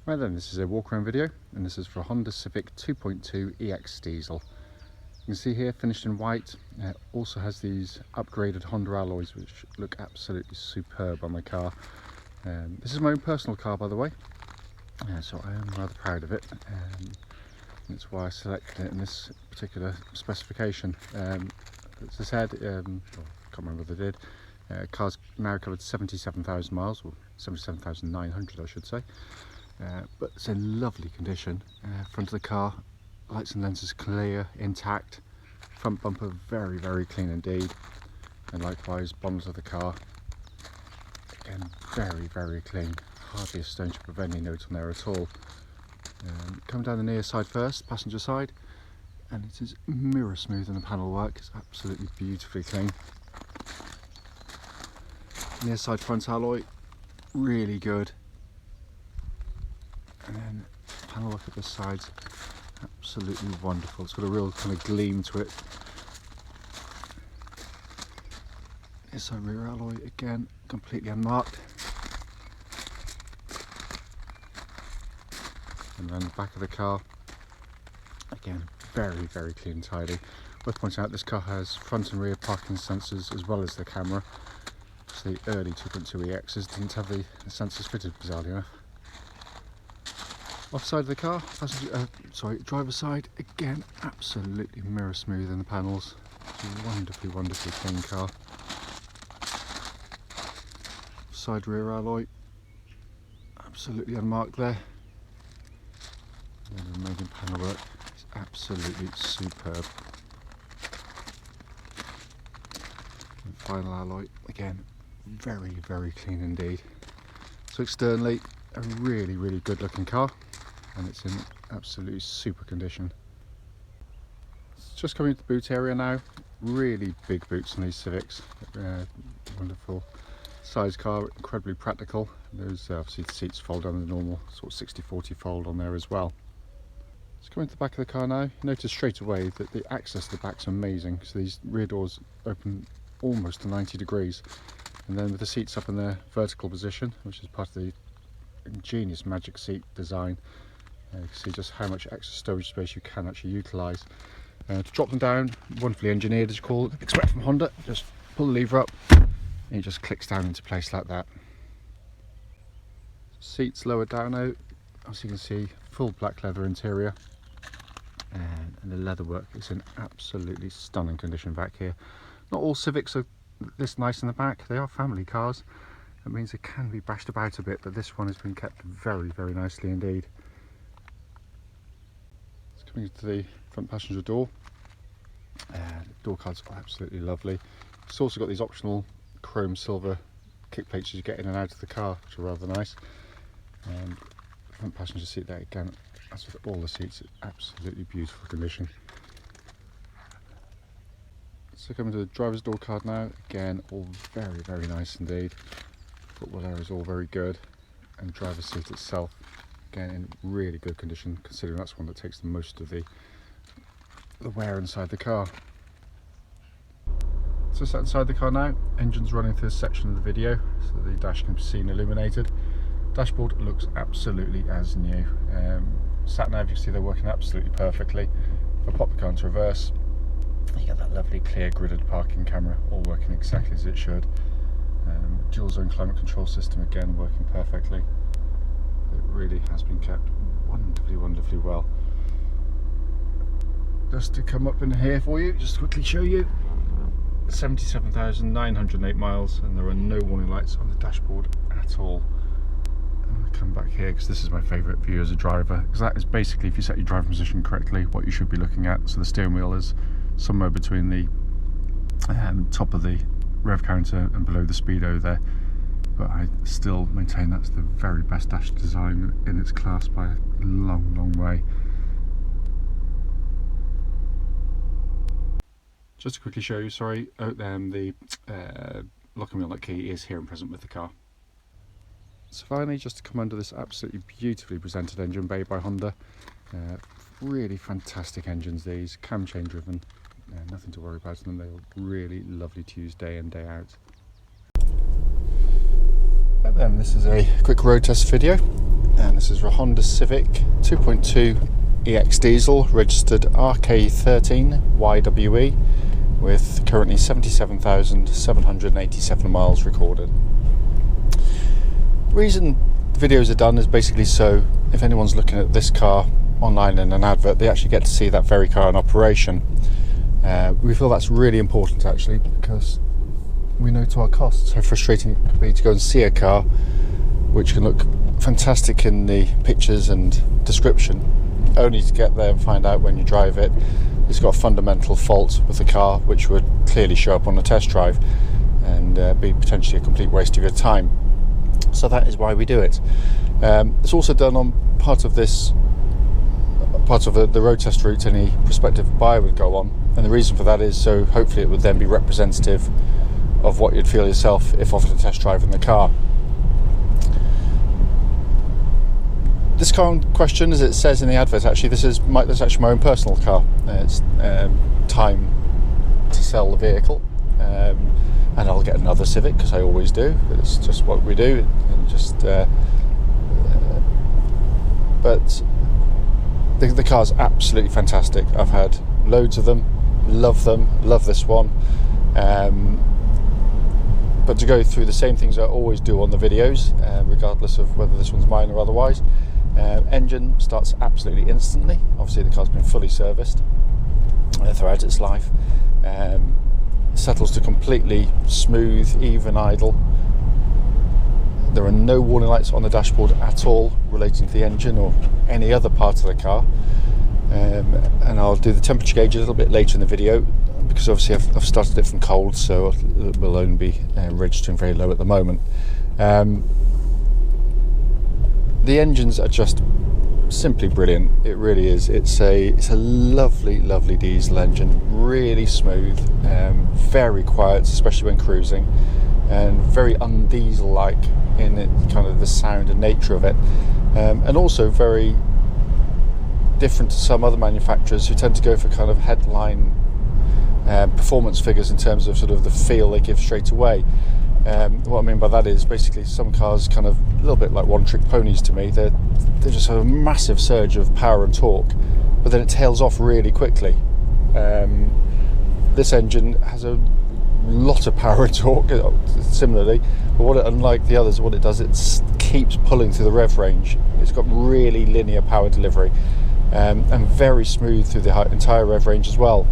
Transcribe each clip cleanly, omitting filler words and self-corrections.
Right then, this is a walk around video, and this is for a Honda Civic 2.2 EX diesel. You can see here, finished in white. Also has these upgraded Honda alloys which look absolutely superb on the car. This is my own personal car, by the way, so I am rather proud of it. That's why I selected it in this particular specification. As I said, I can't remember what they did. Car's now covered 77,000 miles, or 77,900 I should say. But it's in lovely condition. Front of the car, lights and lenses clear, intact. Front bumper very, very clean indeed. And likewise, bottoms of the car, again, very, very clean. Hardly a stone chip of any note on there at all. Coming down the near side first, passenger side, and it is mirror smooth in the panel work. It's absolutely beautifully clean. Near side front alloy, really good. And then panel work at the sides, absolutely wonderful. It's got a real kind of gleam to it. Inside rear alloy, again, completely unmarked. And then the back of the car, again, very, very clean and tidy. Worth pointing out, this car has front and rear parking sensors as well as the camera. So the early 2.2 EXs didn't have the sensors fitted, bizarrely enough. Off side of the car, driver's side, again, absolutely mirror smooth in the panels. It's a wonderfully, wonderfully clean car. Side rear alloy, absolutely unmarked there. And the remaining panel work is absolutely superb. And final alloy, again, very, very clean indeed. So externally, a really, really good looking car. And it's in absolutely super condition. It's just coming into the boot area now. Really big boots on these Civics. Wonderful size car, incredibly practical. Those obviously the seats fold on the normal sort of 60-40 fold on there as well. Let's come into the back of the car now. You notice straight away that the access to the back's amazing. So these rear doors open almost to 90 degrees. And then with the seats up in their vertical position, which is part of the ingenious magic seat design, you can see just how much extra storage space you can actually utilise. To drop them down, wonderfully engineered as you call it, expect from Honda, just pull the lever up and it just clicks down into place like that. Seats lower down now, as you can see, full black leather interior, and the leather work is in absolutely stunning condition back here. Not all Civics are this nice in the back, they are family cars. That means it can be bashed about a bit, but this one has been kept very, very nicely indeed. Coming to the front passenger door, the door cards are absolutely lovely. It's also got these optional chrome silver kick plates as you get in and out of the car, which are rather nice. And front passenger seat there, again, as with all the seats, absolutely beautiful condition. So coming to the driver's door card now, again, all very, very nice indeed. Footwell area is all very good, and driver's seat itself, again, in really good condition, considering that's one that takes the most of the wear inside the car. So sat inside the car now, engine's running through this section of the video, so the dash can be seen illuminated. Dashboard looks absolutely as new. Sat nav, you can see they're working absolutely perfectly. If I pop the car into reverse, you get that lovely clear gridded parking camera, all working exactly as it should. Dual zone climate control system, again, working perfectly. It really has been kept wonderfully, wonderfully well. Just to come up in here for you, just to quickly show you, 77,908 miles, and there are no warning lights on the dashboard at all. I'm going to come back here because this is my favourite view as a driver, because that is basically, if you set your driving position correctly, what you should be looking at. So the steering wheel is somewhere between the top of the rev counter and below the speedo there. But I still maintain that's the very best dash design in its class by a long, long way. Just to quickly show you, the lock and wheel nut key is here and present with the car. So finally, just to come under this absolutely beautifully presented engine bay by Honda. Really fantastic engines these, cam chain driven, nothing to worry about them. They're really lovely to use day in, day out. Right then, this is a quick road test video. and this is a Honda Civic 2.2 EX diesel, registered RK13YWE, with currently 77,787 miles recorded. The reason the videos are done is basically so if anyone's looking at this car online in an advert, they actually get to see that very car in operation. We feel that's really important actually, because we know to our cost how frustrating it can be to go and see a car which can look fantastic in the pictures and description, only to get there and find out when you drive it it's got a fundamental fault with the car which would clearly show up on a test drive and be potentially a complete waste of your time. So that is why we do it. It's also done on part of the road test route any prospective buyer would go on, and the reason for that is so hopefully it would then be representative of what you'd feel yourself if offered a test drive in the car. This car in question, as it says in the advert, actually this is actually my own personal car. It's time to sell the vehicle, and I'll get another Civic because I always do. It's just what we do. But the car's absolutely fantastic. I've had loads of them, love this one. But to go through the same things I always do on the videos, regardless of whether this one's mine or otherwise. Engine starts absolutely instantly. Obviously the car's been fully serviced throughout its life. Settles to completely smooth, even idle. There are no warning lights on the dashboard at all relating to the engine or any other part of the car. And I'll do the temperature gauge a little bit later in the video, because obviously I've started it from cold, so it will only be registering very low at the moment. The engines are just simply brilliant. It really is. It's a lovely diesel engine, really smooth, very quiet, especially when cruising, and very undiesel-like in it, kind of the sound and nature of it, and also very different to some other manufacturers who tend to go for kind of headline performance figures in terms of sort of the feel they give straight away. What I mean by that is basically some cars kind of a little bit like one-trick ponies to me. They just have a massive surge of power and torque, but then it tails off really quickly. This engine has a lot of power and torque similarly, but unlike the others, what it does, it keeps pulling through the rev range. It's got really linear power delivery, and very smooth through the entire rev range as well.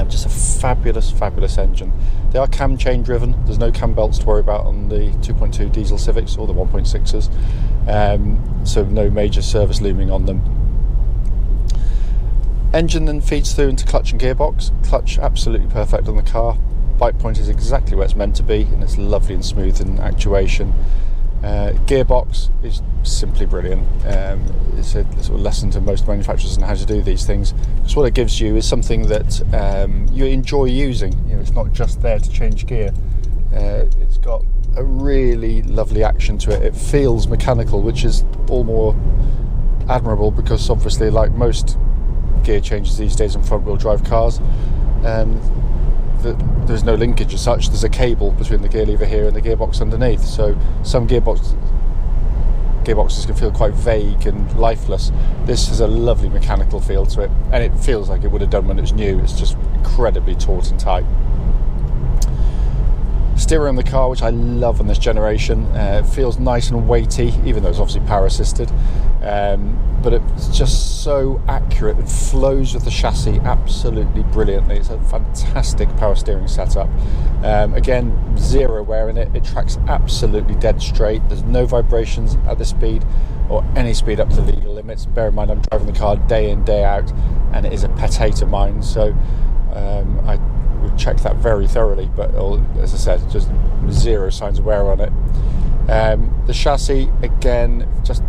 Just a fabulous engine. They are cam chain driven. There's no cam belts to worry about on the 2.2 diesel Civics or the 1.6s, so no major service looming on them. Engine then feeds through into clutch and gearbox. Clutch absolutely perfect on the car. Bike point is exactly where it's meant to be, and it's lovely and smooth in actuation. Gearbox is simply brilliant. It's a sort of lesson to most manufacturers on how to do these things, because what it gives you is something that you enjoy using. You know, it's not just there to change gear. It's got a really lovely action to it. It feels mechanical, which is all more admirable, because obviously, like most gear changes these days in front wheel drive cars, there's no linkage as such. There's a cable between the gear lever here and the gearbox underneath, so some gearboxes can feel quite vague and lifeless. This has a lovely mechanical feel to it, and it feels like it would have done when it was new. It's just incredibly taut and tight. Steering on the car, which I love on this generation, feels nice and weighty, even though it's obviously power assisted, but it's just so accurate and flows with the chassis absolutely brilliantly. It's a fantastic power steering setup. Again, zero wear in it. It tracks absolutely dead straight. There's no vibrations at this speed or any speed up to the legal limits. Bear in mind, I'm driving the car day in, day out, and it is a pet hate of mine, so I would check that very thoroughly, but as I said, just zero signs of wear on it. The chassis, again, just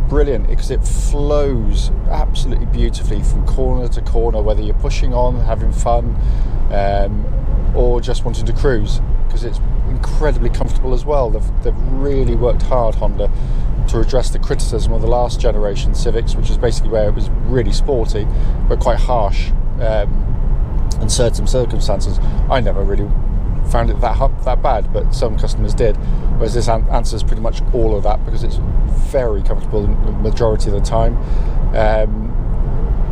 brilliant, because it flows absolutely beautifully from corner to corner, whether you're pushing on, having fun, or just wanting to cruise, because it's incredibly comfortable as well. They've really worked hard, Honda, to address the criticism of the last generation Civics, which is basically where it was really sporty but quite harsh in certain circumstances. I never really found it that bad, but some customers did, whereas this answers pretty much all of that because it's very comfortable the majority of the time.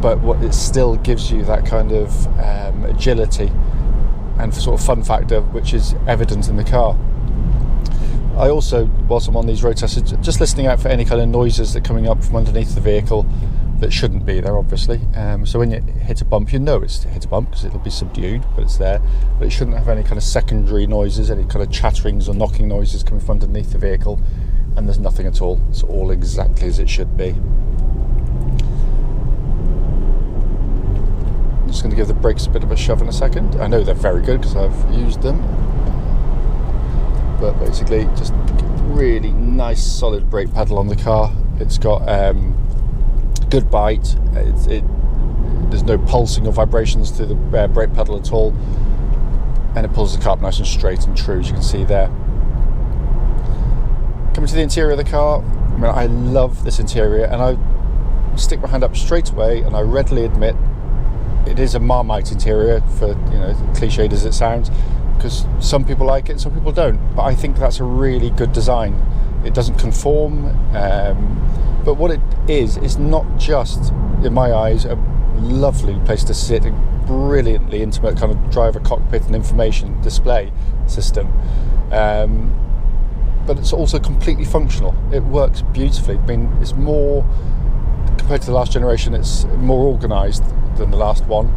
But what it still gives you that kind of agility and sort of fun factor which is evident in the car. I also, whilst I'm on these road tests, just listening out for any kind of noises that are coming up from underneath the vehicle that shouldn't be there, obviously. So when you hit a bump, you know it's hit a bump because it'll be subdued, but it's there. But it shouldn't have any kind of secondary noises, any kind of chatterings or knocking noises coming from underneath the vehicle, and there's nothing at all. It's all exactly as it should be. I'm just going to give the brakes a bit of a shove in a second. I know they're very good because I've used them. But basically, just really nice solid brake pedal on the car. It's got good bite. There's no pulsing or vibrations to the brake pedal at all, and it pulls the car up nice and straight and true, as you can see there. Coming to the interior of the car, I mean, I love this interior, and I stick my hand up straight away, and I readily admit it is a Marmite interior, for cliched as it sounds, because some people like it and some people don't, but I think that's a really good design. It doesn't conform, but what it is not just, in my eyes, a lovely place to sit, a brilliantly intimate kind of driver cockpit and information display system, but it's also completely functional. It works beautifully. I mean, it's more, compared to the last generation, it's more organised than the last one,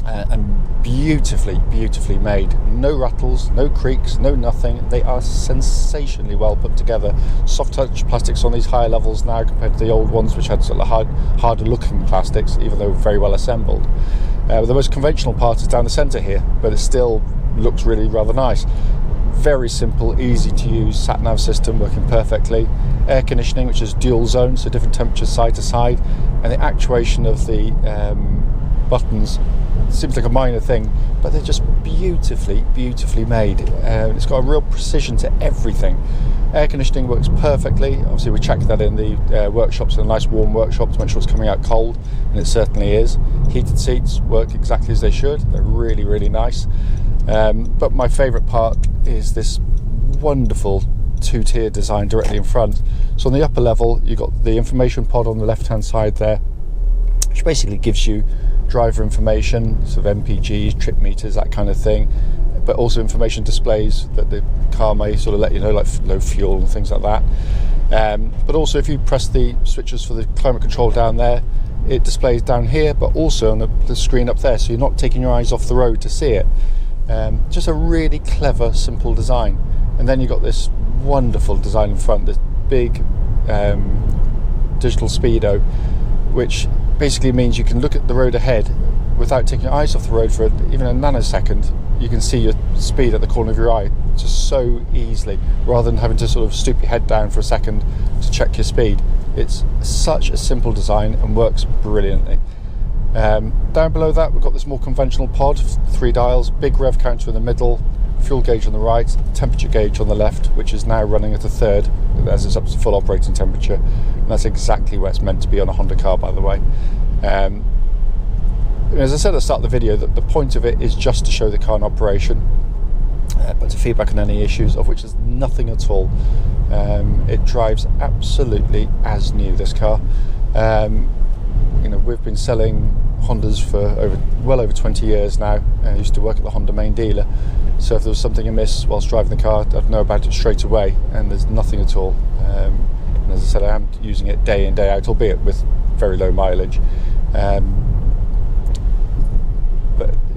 and beautifully made. No rattles, no creaks, no nothing. They are sensationally well put together. Soft touch plastics on these higher levels now compared to the old ones, which had sort of harder looking plastics, even though very well assembled. The most conventional part is down the centre here, but it still looks really rather nice. Very simple, easy to use sat-nav system working perfectly. Air conditioning, which is dual zone, so different temperatures side to side, and the actuation of the buttons seems like a minor thing, but they're just beautifully made. It's got a real precision to everything. Air conditioning works perfectly. Obviously we checked that in the workshops, in a nice warm workshop, to make sure it's coming out cold, and it certainly is. Heated seats work exactly as they should. They're really nice. But my favourite part is this wonderful two-tier design directly in front. So on the upper level, you've got the information pod on the left-hand side there, which basically gives you driver information, sort of MPGs, trip meters, that kind of thing, but also information displays that the car may sort of let you know, like low fuel and things like that. But also, if you press the switches for the climate control down there, it displays down here, but also on the screen up there, so you're not taking your eyes off the road to see it. Just a really clever, simple design. And then you've got this wonderful design in front, this big digital speedo, which basically means you can look at the road ahead without taking your eyes off the road for even a nanosecond. You can see your speed at the corner of your eye just so easily, rather than having to sort of stoop your head down for a second to check your speed. It's such a simple design and works brilliantly. Down below that, we've got this more conventional pod, 3 dials, big rev counter in the middle, fuel gauge on the right, temperature gauge on the left, which is now running at a third as it's up to full operating temperature, and that's exactly where it's meant to be on a Honda car, by the way. As I said at the start of the video, that the point of it is just to show the car in operation, but to feedback on any issues, of which there's nothing at all. It drives absolutely as new, this car. We've been selling Hondas for well over 20 years now. I used to work at the Honda main dealer, so if there was something amiss whilst driving the car, I'd know about it straight away, and there's nothing at all. And as I said, I am using it day in, day out, albeit with very low mileage. But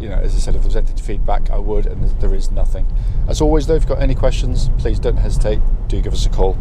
as I said, if there was anything to feedback, I would, and there is nothing. As always though, if you've got any questions, please don't hesitate, do give us a call.